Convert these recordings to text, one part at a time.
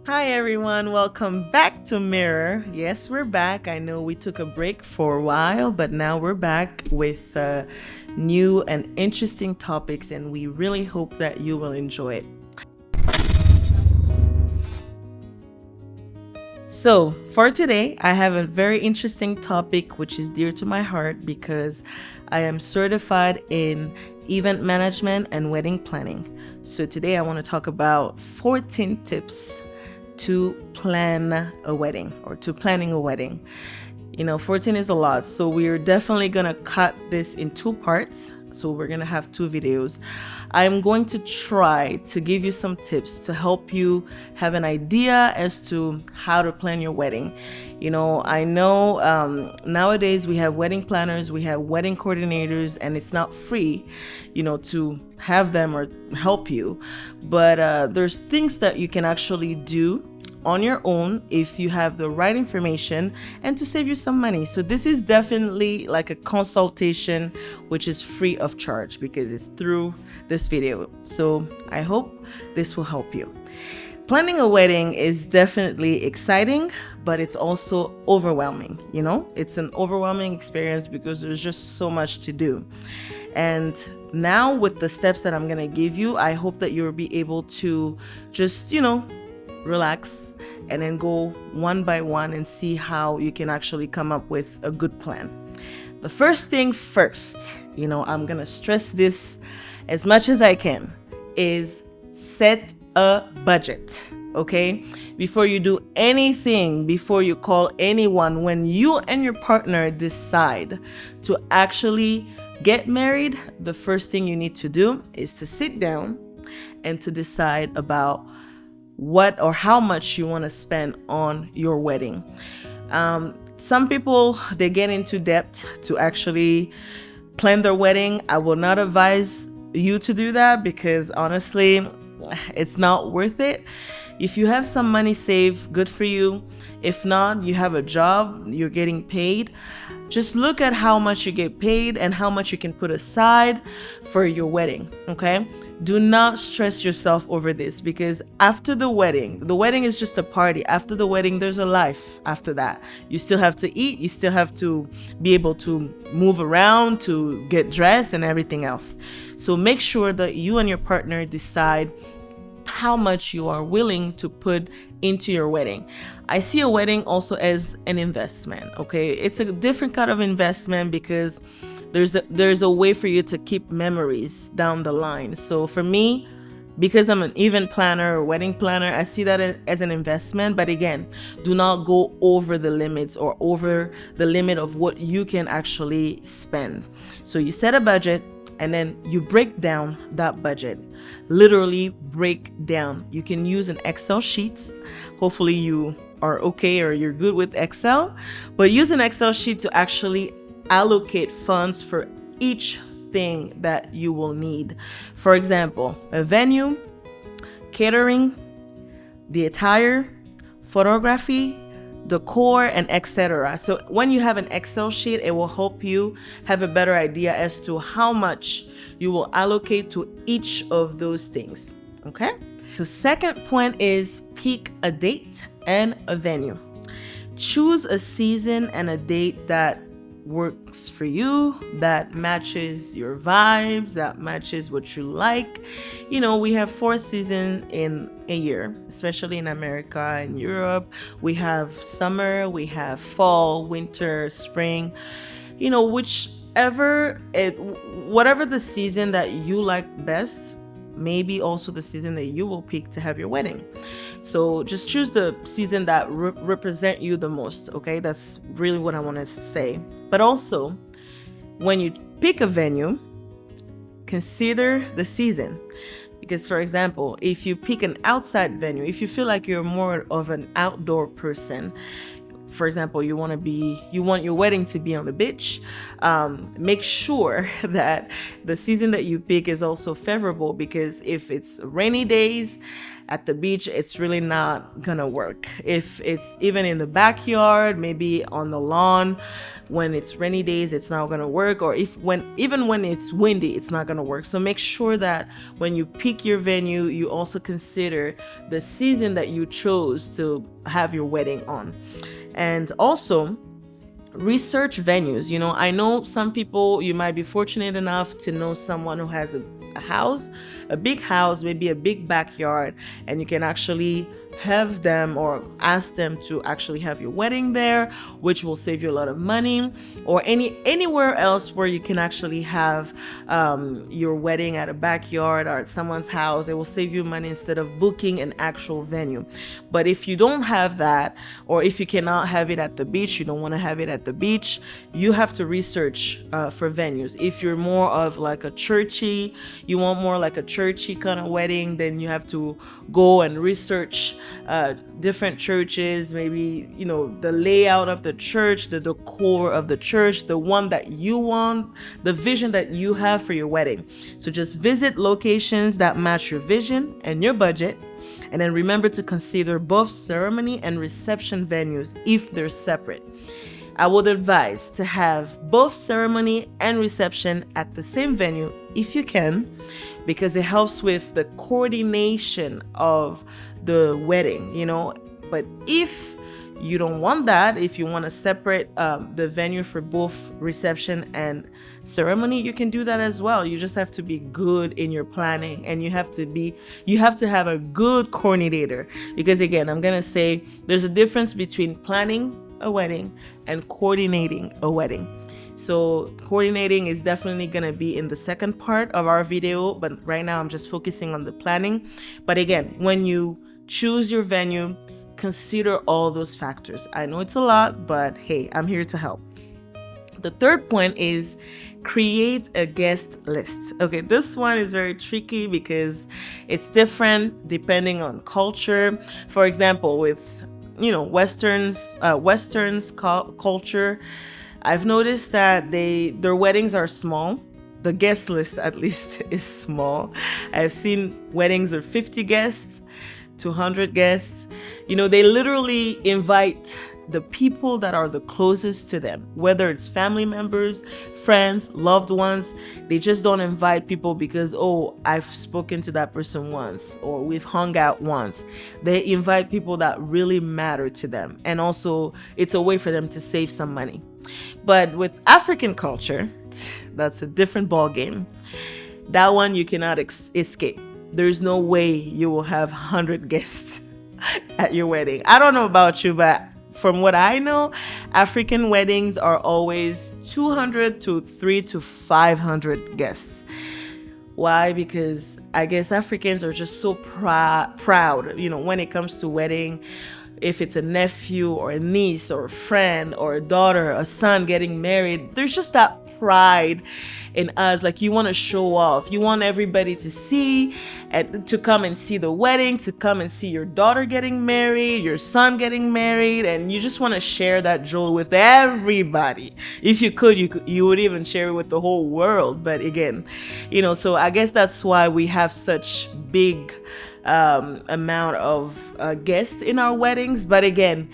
Hi everyone, welcome back to Mirror. Yes, we're back. I know we took a break for a while, but now we're back with new and interesting topics, and we really hope that you will enjoy it. So, for today, I have a very interesting topic which is dear to my heart because I am certified in event management and wedding planning. So, today I want to talk about 14 tips to plan a wedding or to planning a wedding. 14 is a lot. So we're definitely going to cut this in two parts. So we're going to have two videos. I'm going to try to give you some tips to help you have an idea as to how to plan your wedding. I know nowadays we have wedding planners, we have wedding coordinators, and it's not free, to have them or help you. But there's things that you can actually do on your own if you have the right information and to save you some money. So this is definitely like a consultation which is free of charge because it's through this video. So I hope this will help you. Planning a wedding is definitely exciting, but it's also overwhelming. It's an overwhelming experience because there's just so much to do. And now with the steps that I'm going to give you, I hope that you'll be able to just, relax and then go one by one and see how you can actually come up with a good plan. The first thing first, I'm going to stress this as much as I can, is set a budget. Okay? Before you do anything, before you call anyone, when you and your partner decide to actually get married, the first thing you need to do is to sit down and to decide about what or how much you want to spend on your wedding. Some people, they get into debt to actually plan their wedding. I will not advise you to do that because honestly, it's not worth it. If you have some money saved, good for you. If not, you have a job, you're getting paid. Just look at how much you get paid and how much you can put aside for your wedding, okay? Do not stress yourself over this because after the wedding is just a party. After the wedding, there's a life after that. You still have to eat, you still have to be able to move around, to get dressed and everything else. So make sure that you and your partner decide how much you are willing to put into your wedding. I see a wedding also as an investment, okay? It's a different kind of investment because there's a way for you to keep memories down the line. So for me, because I'm an event planner or wedding planner, I see that as an investment. But again, do not go over the limits or over the limit of what you can actually spend. So you set a budget and then you break down that budget. Literally break down. You can use an Excel sheet. Hopefully you are okay or you're good with Excel, but use an Excel sheet to actually allocate funds for each thing that you will need. For example, a venue, catering, the attire, photography, decor, and etc. So when you have an Excel sheet, it will help you have a better idea as to how much you will allocate to each of those things. Okay? So second point is pick a date and a venue. Choose a season and a date that works for you, that matches your vibes, that matches what you like. We have 4 seasons in a year, especially in America and Europe. We have summer, we have fall, winter, spring, whatever the season that you like best, maybe also the season that you will pick to have your wedding. So just choose the season that represent you the most, okay? That's really what I want to say. But also, when you pick a venue, consider the season. Because for example, if you pick an outside venue, if you feel like you're more of an outdoor person, for example, you want your wedding to be on the beach, make sure that the season that you pick is also favorable, because if it's rainy days at the beach, it's really not gonna work. If it's even in the backyard, maybe on the lawn, when it's rainy days, it's not gonna work. Or even when it's windy, it's not gonna work. So make sure that when you pick your venue, you also consider the season that you chose to have your wedding on. And also research venues. I know some people, you might be fortunate enough to know someone who has a big house, maybe a big backyard, and you can actually have them or ask them to actually have your wedding there, which will save you a lot of money. Or anywhere else where you can actually have your wedding at a backyard or at someone's house, it will save you money instead of booking an actual venue. But if you don't have that, or if you cannot have it at the beach, you don't want to have it at the beach, you have to research for venues. If you're more of like you want more like a churchy kind of wedding, then you have to go and research different churches, maybe the layout of the church, the decor of the church, the one that you want, the vision that you have for your wedding. So just visit locations that match your vision and your budget, and then remember to consider both ceremony and reception venues if they're separate. I would advise to have both ceremony and reception at the same venue if you can, because it helps with the coordination of the wedding, But if you don't want that, if you want to separate the venue for both reception and ceremony, you can do that as well. You just have to be good in your planning, and you have to have a good coordinator, because again, I'm going to say there's a difference between planning a wedding and coordinating a wedding. So coordinating is definitely going to be in the second part of our video, but right now I'm just focusing on the planning. But again, when you choose your venue, consider all those factors. I know it's a lot, but hey, I'm here to help. The third point is create a guest list. Okay, this one is very tricky because it's different depending on culture. For example, with Westerns culture, I've noticed that their weddings are small. The guest list, at least, is small. I've seen weddings of 50 guests, 200 guests. They literally invite the people that are the closest to them, whether it's family members, friends, loved ones. They just don't invite people because, I've spoken to that person once, or we've hung out once. They invite people that really matter to them. And also, it's a way for them to save some money. But with African culture, that's a different ball game. That one you cannot escape. There's no way you will have 100 guests at your wedding. I don't know about you, but from what I know, African weddings are always 200 to 300 to 500 guests. Why? Because I guess Africans are just so proud, when it comes to wedding. If it's a nephew or a niece or a friend or a daughter, a son getting married, there's just that pride in us. Like, you want to show off. You want everybody to see and to come and see the wedding, to come and see your daughter getting married, your son getting married, and you just want to share that joy with everybody. If you could, you would even share it with the whole world. But again, so I guess that's why we have such big amount of guests in our weddings. But again,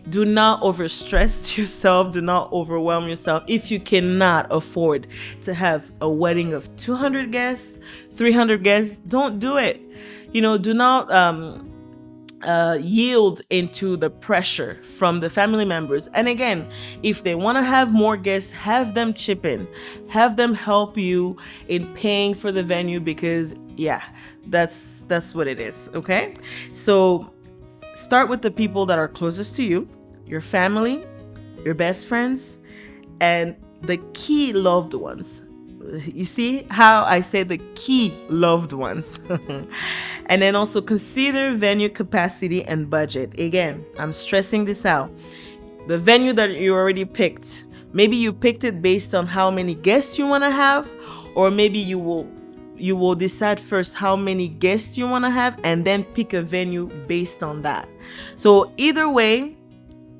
do not overstress yourself, do not overwhelm yourself. If you cannot afford to have a wedding of 200 guests, 300 guests, don't do it. Do not yield into the pressure from the family members. And again, if they want to have more guests, have them chip in, have them help you in paying for the venue, because that's what it is. Okay, so start with the people that are closest to you, your family, your best friends, and the key loved ones. You see how I say the key loved ones? And then also consider venue capacity and budget. Again, I'm stressing this out. The venue that you already picked, maybe you picked it based on how many guests you want to have, or maybe you will decide first how many guests you want to have and then pick a venue based on that. So either way,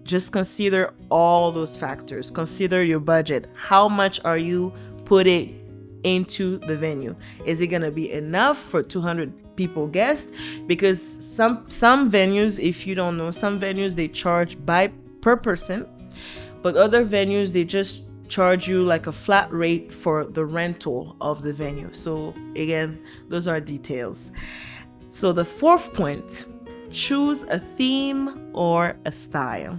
just consider all those factors. Consider your budget. How much are you putting into the venue? Is it going to be enough for 200 people guests? Because some venues, if you don't know, some venues they charge per person, but other venues they just charge you like a flat rate for the rental of the venue. So again, those are details. So the fourth point, choose a theme or a style.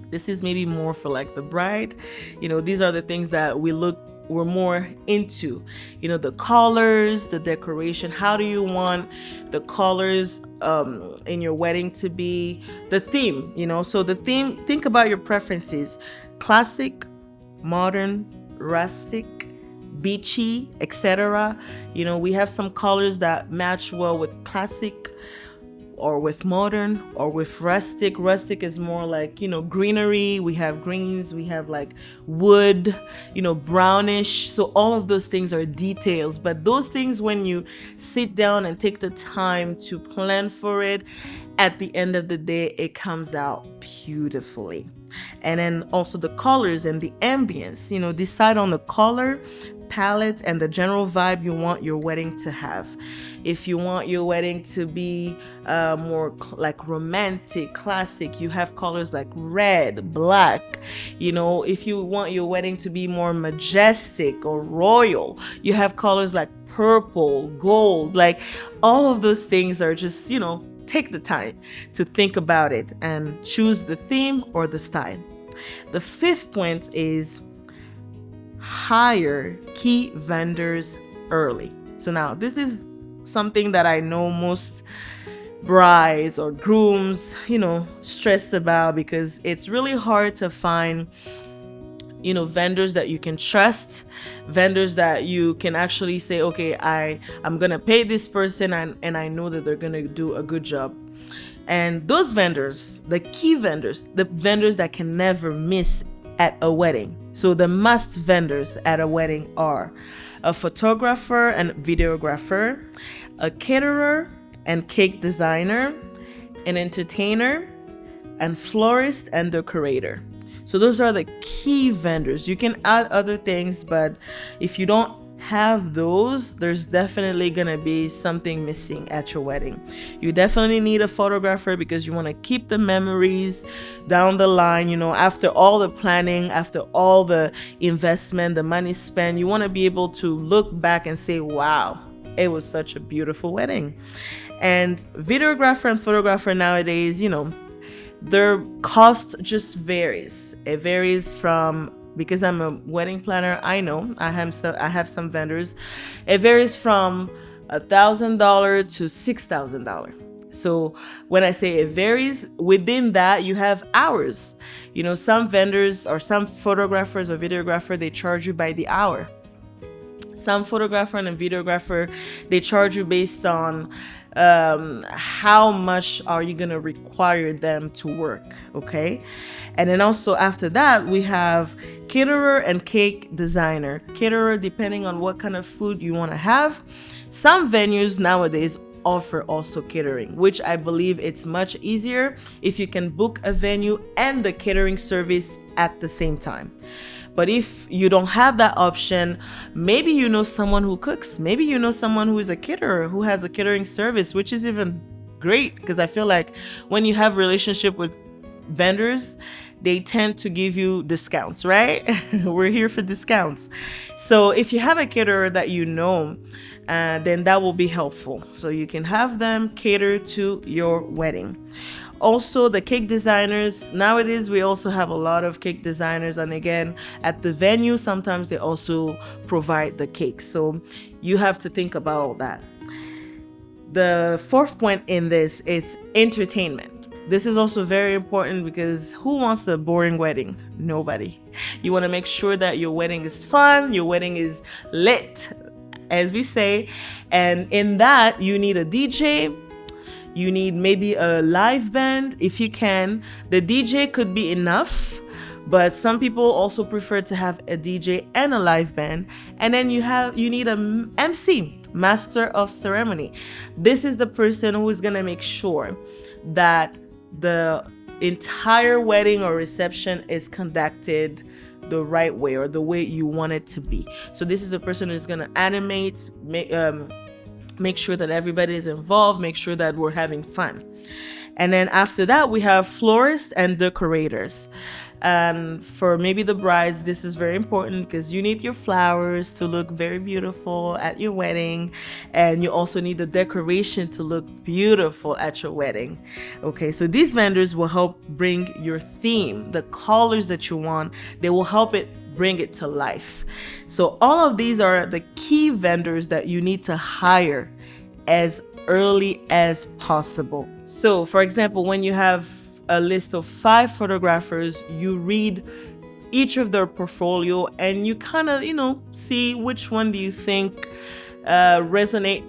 This is maybe more for like the bride. These are the things that we're more into. The colors, the decoration. How do you want the colors in your wedding to be? The theme, so the theme, think about your preferences. Classic, modern, rustic, beachy, etc. We have some colors that match well with classic or with modern or with rustic. Rustic is more like, greenery. We have greens, we have like wood, brownish. So all of those things are details, but those things, when you sit down and take the time to plan for it, at the end of the day, it comes out beautifully. And then also the colors and the ambience, decide on the color palette and the general vibe you want your wedding to have. If you want your wedding to be more like romantic, classic, you have colors like red, black. If you want your wedding to be more majestic or royal, you have colors like purple, gold. Like all of those things are just, take the time to think about it and choose the theme or the style. The fifth point is hire key vendors early. So now this is something that I know most brides or grooms, stressed about, because it's really hard to find, vendors that you can trust, vendors that you can actually say, okay, I'm going to pay this person and I know that they're going to do a good job. And those vendors, the key vendors, the vendors that can never miss at a wedding. So the must vendors at a wedding are a photographer and videographer, a caterer and cake designer, an entertainer, and florist and decorator. So those are the key vendors. You can add other things, but if you don't have those, there's definitely gonna be something missing at your wedding. You definitely need a photographer because you want to keep the memories down the line. After all the planning, after all the investment, the money spent, you want to be able to look back and say, wow, it was such a beautiful wedding. And videographer and photographer nowadays, their cost just varies. It varies from, because I'm a wedding planner, I know I have some vendors. It varies from $1,000 to $6,000. So when I say it varies, within that you have hours. Some vendors or some photographers or videographer, they charge you by the hour. Some photographer and videographer, they charge you based on how much are you going to require them to work, okay? And then also after that, we have caterer and cake designer. Caterer, depending on what kind of food you want to have. Some venues nowadays offer also catering, which I believe it's much easier if you can book a venue and the catering service at the same time. But if you don't have that option, maybe you know someone who cooks. Maybe you know someone who is a caterer, who has a catering service, which is even great, because I feel like when you have relationship with vendors, they tend to give you discounts, right? We're here for discounts. So if you have a caterer that you know, then that will be helpful. So you can have them cater to your wedding. Also, the cake designers, nowadays we also have a lot of cake designers, and again, at the venue sometimes they also provide the cakes, so you have to think about all that. The fourth point in this is entertainment. This is also very important, because who wants a boring wedding? Nobody. You want to make sure that your wedding is fun, your wedding is lit, as we say, and in that you need a DJ. You need maybe a live band if you can. The DJ could be enough, but some people also prefer to have a DJ and a live band. And then you need a MC, master of ceremony. This is the person who is going to make sure that the entire wedding or reception is conducted the right way, or the way you want it to be. So this is a person who's going to animate, make sure that everybody is involved, make sure that we're having fun. And then after that, we have florists and decorators. And for maybe the brides, this is very important because you need your flowers to look very beautiful at your wedding. And you also need the decoration to look beautiful at your wedding. Okay, so these vendors will help bring your theme, the colors that you want. They will help it bring it to life. So all of these are the key vendors that you need to hire as early as possible. So for example, when you have a list of 5 photographers, you read each of their portfolio and you kind of, see which one do you think resonate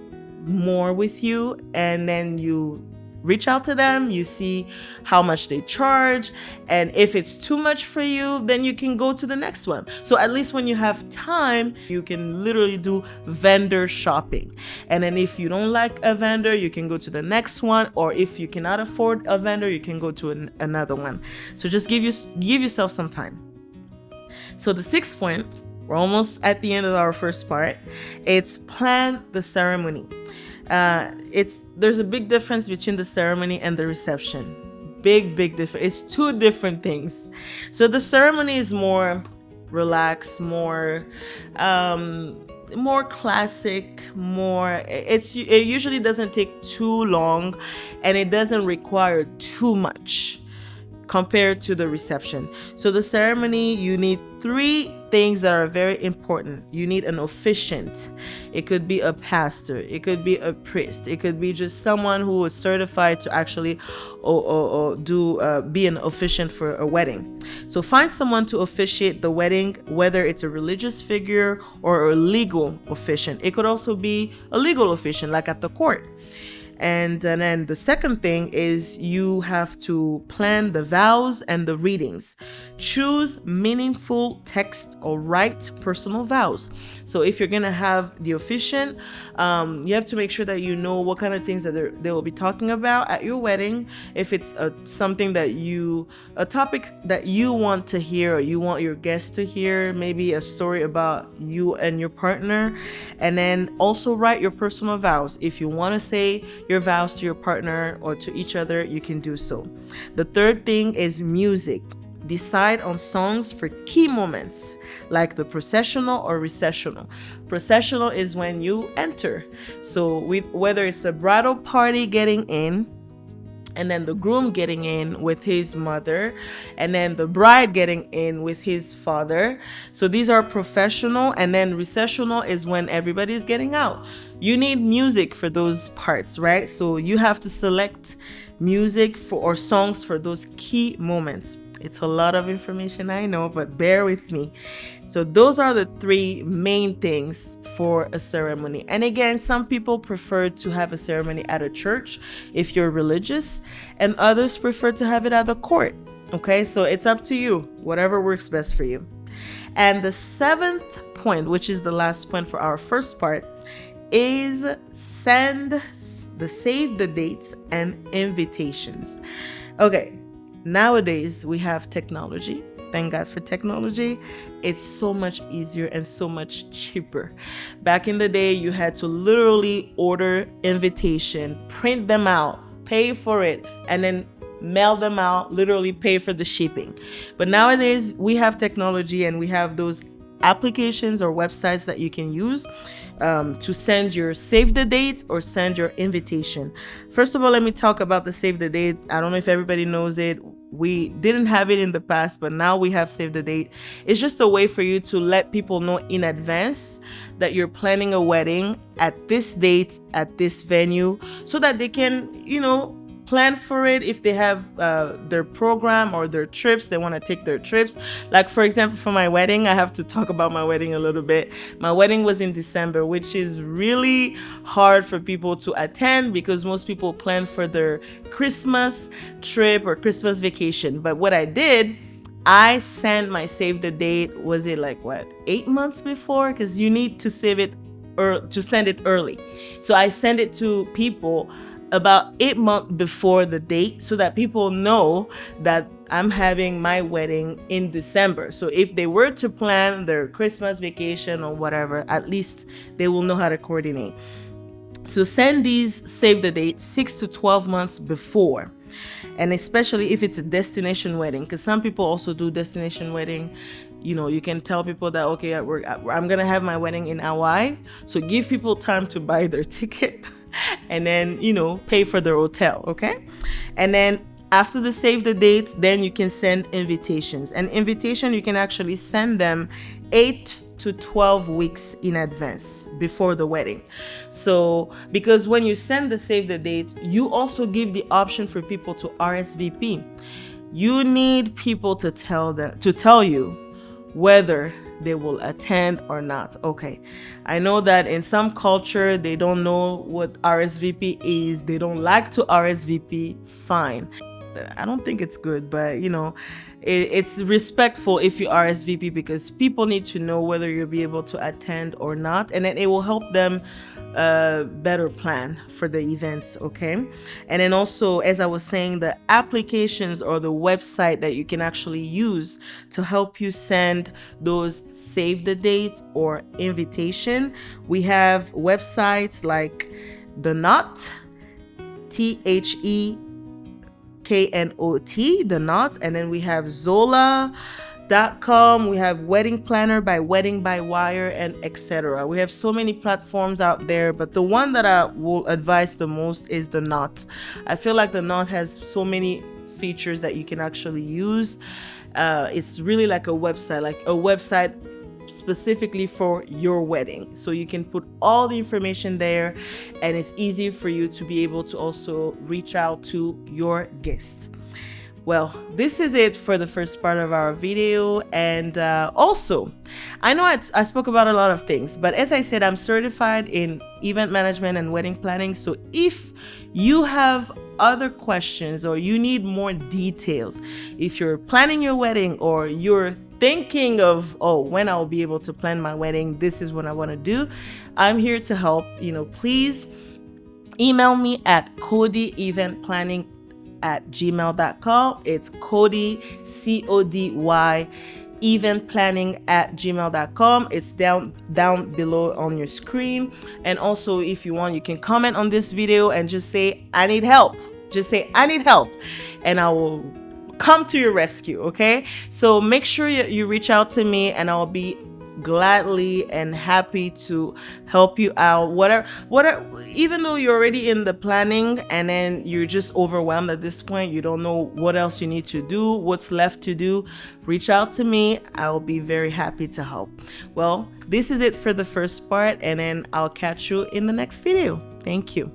more with you, and then you reach out to them, you see how much they charge, and if it's too much for you, then you can go to the next one. So at least when you have time, you can literally do vendor shopping. And then if you don't like a vendor, you can go to the next one, or if you cannot afford a vendor, you can go to another one. So just give yourself some time. So the 6th point, we're almost at the end of our first part, it's plan the ceremony. There's a big difference between the ceremony and the reception. Big difference. It's 2 different things. So the ceremony is more relaxed, more classic, it usually doesn't take too long, and it doesn't require too much compared to the reception. So the ceremony, you need 3 things that are very important. You need an officiant. It could be a pastor, it could be a priest, it could be just someone who is certified to actually be an officiant for a wedding. So find someone to officiate the wedding, whether it's a religious figure or a legal officiant. It could also be a legal officiant, like at the court. And then the second thing is you have to plan the vows and the readings. Choose meaningful text or write personal vows. So if you're going to have the officiant, you have to make sure that you know what kind of things that they will be talking about at your wedding. If it's a topic that you want to hear, or you want your guests to hear, maybe a story about you and your partner. And then also write your personal vows. If you want to say your vows to your partner or to each other, you can do so. The third thing is music. Decide on songs for key moments, like the processional or recessional. Processional is when you enter. So whether it's a bridal party getting in, and then the groom getting in with his mother, and then the bride getting in with his father. So these are professional, and then recessional is when everybody's getting out. You need music for those parts, right? So you have to select music or songs for those key moments. It's a lot of information, I know, but bear with me. So those are the 3 main things for a ceremony. And again, some people prefer to have a ceremony at a church if you're religious, and others prefer to have it at the court. Okay, so it's up to you, whatever works best for you. And the 7th point, which is the last point for our first part, is save the dates and invitations. Okay. Nowadays, we have technology. Thank God for technology. It's so much easier and so much cheaper. Back in the day, you had to literally order invitation, print them out, pay for it, and then mail them out, literally pay for the shipping. But nowadays, we have technology, and we have those applications or websites that you can use to send your save the date or send your invitation. First of all, let me talk about the save the date. I don't know if everybody knows it. We didn't have it in the past, but now we have save the date. It's just a way for you to let people know in advance that you're planning a wedding at this date, at this venue, so that they can, plan for it. If they have their program or their trips, they want to take their trips. Like, for example, for my wedding, I have to talk about my wedding a little bit. My wedding was in December, which is really hard for people to attend because most people plan for their Christmas trip or Christmas vacation. But what I did, I sent my save the date, was it 8 months before? Because you need to save it or to send it early. So I send it to people about 8 months before the date so that people know that I'm having my wedding in December. So if they were to plan their Christmas vacation or whatever, at least they will know how to coordinate. So send these save the date 6 to 12 months before. And especially if it's a destination wedding, because some people also do destination wedding. You know, you can tell people that, okay, I'm going to have my wedding in Hawaii. So give people time to buy their ticket and then, you know, pay for their hotel. Okay. And then after the save the dates, then you can send invitations. And invitation, you can actually send them 8 to 12 weeks in advance before the wedding. So because when you send the save the date, you also give the option for people to RSVP. You need people to tell you whether they will attend or not. Okay, I know that in some culture they don't know what RSVP is, they don't like to RSVP. Fine, I don't think it's good, but you know, it's respectful if you RSVP, because people need to know whether you'll be able to attend or not, and then it will help them better plan for the events. Okay. And then also, as I was saying, the applications or the website that you can actually use to help you send those save the date or invitation, we have websites like The Knot, TheKnot, The Knot, and then we have Zola.com, we have Wedding Planner by Wedding by Wire, and etc. We have so many platforms out there, but the one that I will advise the most is The Knot. I feel like The Knot has so many features that you can actually use. It's really like a website specifically for your wedding. So you can put all the information there, and it's easy for you to be able to also reach out to your guests. Well, this is it for the first part of our video. And also, I know I spoke about a lot of things, but as I said, I'm certified in event management and wedding planning. So if you have other questions or you need more details, if you're planning your wedding or you're thinking of, oh, when I'll be able to plan my wedding, this is what I want to do, I'm here to help. You know, please email me at codyeventplanning@gmail.com. It's Cody, CODY, eventplanning@gmail.com. It's down below on your screen. And also, if you want, you can comment on this video and just say, I need help. Just say, I need help, and I will come to your rescue. Okay, so make sure you reach out to me, and I'll be gladly and happy to help you out. Whatever, even though you're already in the planning and then you're just overwhelmed at this point, you don't know what else you need to do, what's left to do, reach out to me. I'll be very happy to help. Well, this is it for the first part, and then I'll catch you in the next video. Thank you.